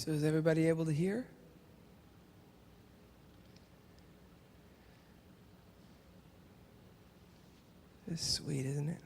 So is everybody able to hear? It's sweet, isn't it?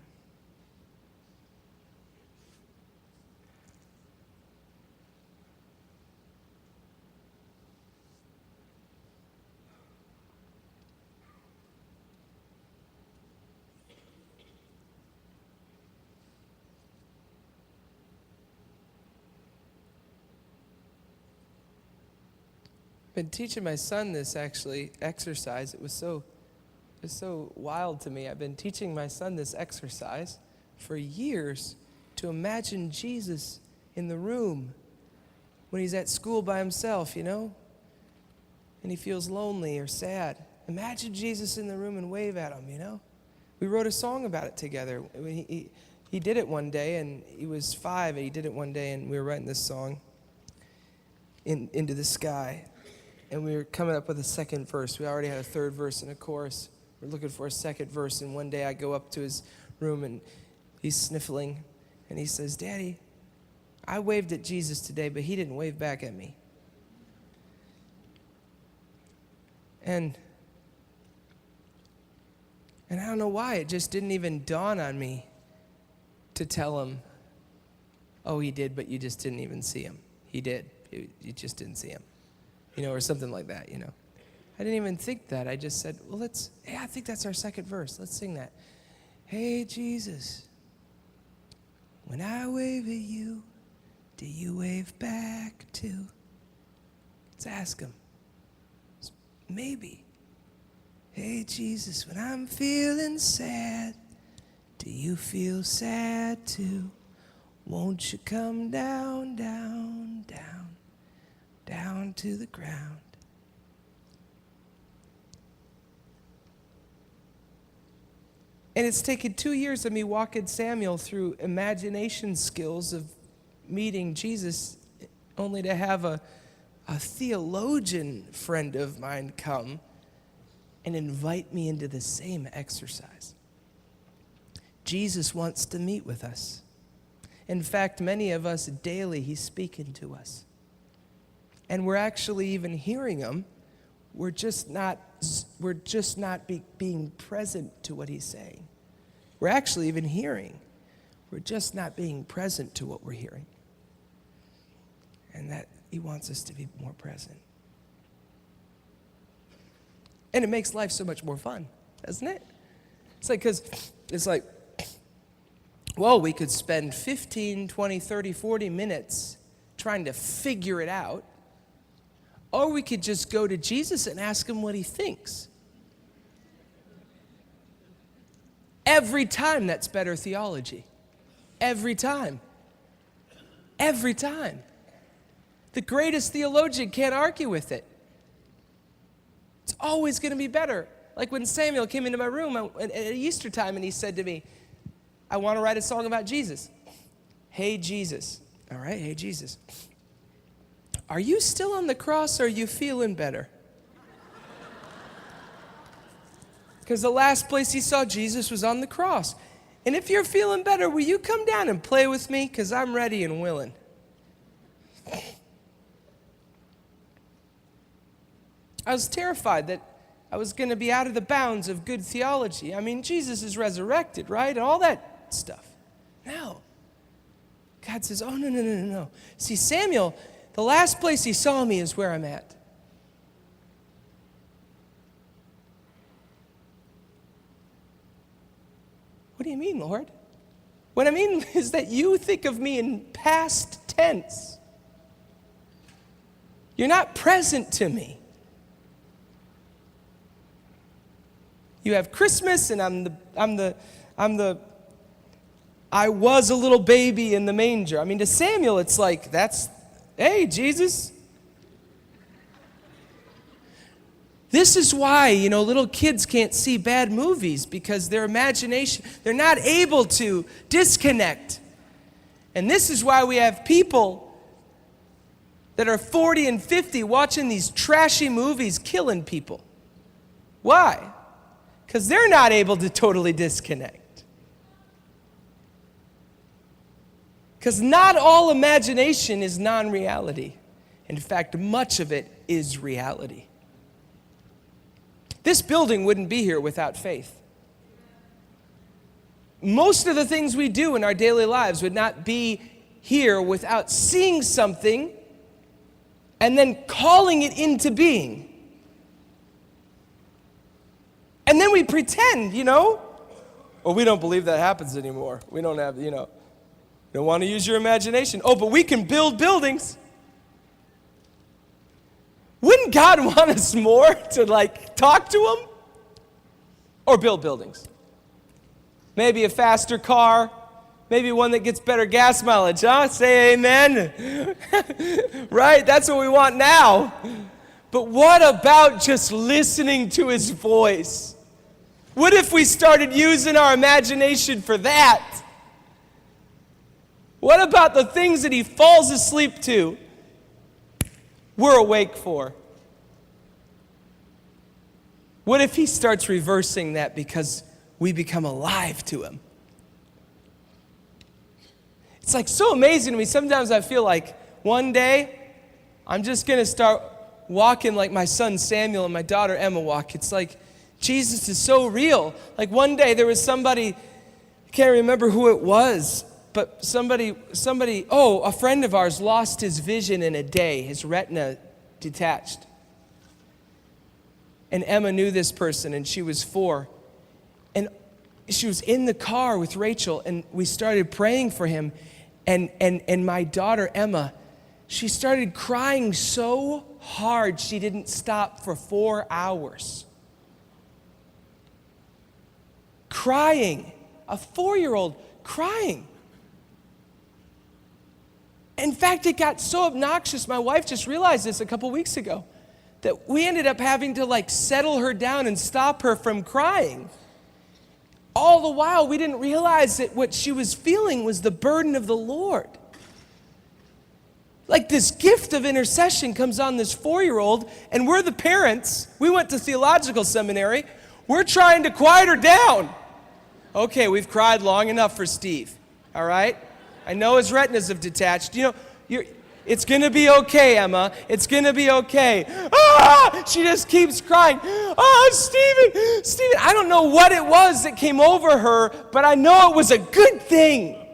Been teaching my son this exercise. It was so wild to me. I've been teaching my son this exercise for years to imagine Jesus in the room when he's at school by himself, and he feels lonely or sad. Imagine Jesus in the room and wave at him, We wrote a song about it together. He did it one day, and he was 5, and he did it one day, and we were writing this song, Into the Sky. And we were coming up with a second verse. We already had a third verse and a chorus. We're looking for a second verse. And one day I go up to his room and he's sniffling. And he says, "Daddy, I waved at Jesus today, but he didn't wave back at me." And I don't know why. It just didn't even dawn on me to tell him, "Oh, he did, but you just didn't even see him." He did. You just didn't see him. Or something like that, I didn't even think that. I just said, well, I think that's our second verse. Let's sing that. Hey, Jesus, when I wave at you, do you wave back too? Let's ask him. Maybe. Hey, Jesus, when I'm feeling sad, do you feel sad too? Won't you come down, down, down? Down to the ground. And it's taken 2 years of me walking Samuel through imagination skills of meeting Jesus, only to have a theologian friend of mine come and invite me into the same exercise. Jesus wants to meet with us. In fact, many of us daily, he's speaking to us. And we're actually even hearing him. We're just not being present to what he's saying. We're actually even hearing. We're just not being present to what we're hearing. And that he wants us to be more present. And it makes life so much more fun, doesn't it? We could spend 15, 20, 30, 40 minutes trying to figure it out. Or we could just go to Jesus and ask him what he thinks. Every time that's better theology. Every time. Every time. The greatest theologian can't argue with it. It's always going to be better. Like when Samuel came into my room at Easter time and he said to me, "I want to write a song about Jesus." Hey, Jesus. All right, hey, Jesus. Are you still on the cross or are you feeling better? Because the last place he saw Jesus was on the cross. And if you're feeling better, will you come down and play with me? Because I'm ready and willing. I was terrified that I was going to be out of the bounds of good theology. I mean, Jesus is resurrected, right? And all that stuff. No. God says, oh, no. See, Samuel, the last place he saw me is where I'm at. What do you mean, Lord? What I mean is that you think of me in past tense. You're not present to me. You have Christmas, and I was a little baby in the manger. I mean, to Samuel, it's like, hey, Jesus. This is why, little kids can't see bad movies, because their imagination, they're not able to disconnect. And this is why we have people that are 40 and 50 watching these trashy movies killing people. Why? Because they're not able to totally disconnect. Because not all imagination is non-reality. In fact, much of it is reality. This building wouldn't be here without faith. Most of the things we do in our daily lives would not be here without seeing something and then calling it into being. And then we pretend, well, we don't believe that happens anymore. We don't have, don't want to use your imagination. Oh, but we can build buildings. Wouldn't God want us more to talk to him? Or build buildings? Maybe a faster car. Maybe one that gets better gas mileage, huh? Say amen. Right? That's what we want now. But what about just listening to his voice? What if we started using our imagination for that? What about the things that he falls asleep to? We're awake for. What if he starts reversing that because we become alive to him? It's so amazing to me. Sometimes I feel like one day I'm just going to start walking like my son Samuel and my daughter Emma walk. It's like Jesus is so real. One day there was somebody, I can't remember who it was, but a friend of ours lost his vision in a day, his retina detached. And Emma knew this person, and she was 4. And she was in the car with Rachel, and we started praying for him. And my daughter Emma, she started crying so hard she didn't stop for 4 hours. Crying. A 4-year-old crying. In fact, it got so obnoxious, my wife just realized this a couple weeks ago, that we ended up having to settle her down and stop her from crying. All the while, we didn't realize that what she was feeling was the burden of the Lord. This gift of intercession comes on this 4-year-old, and we're the parents. We went to theological seminary. We're trying to quiet her down. Okay, we've cried long enough for Steve, all right? I know his retinas have detached. It's going to be okay, Emma. It's going to be okay. She just keeps crying. Stephen. I don't know what it was that came over her, but I know it was a good thing.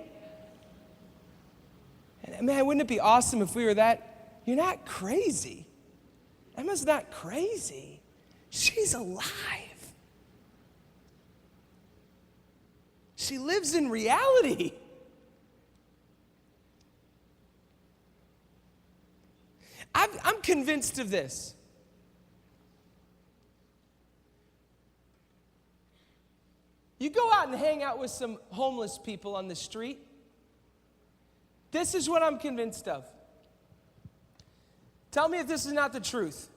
And man, wouldn't it be awesome if we were that? You're not crazy. Emma's not crazy. She's alive. She lives in reality. I'm convinced of this. You go out and hang out with some homeless people on the street. This is what I'm convinced of. Tell me if this is not the truth.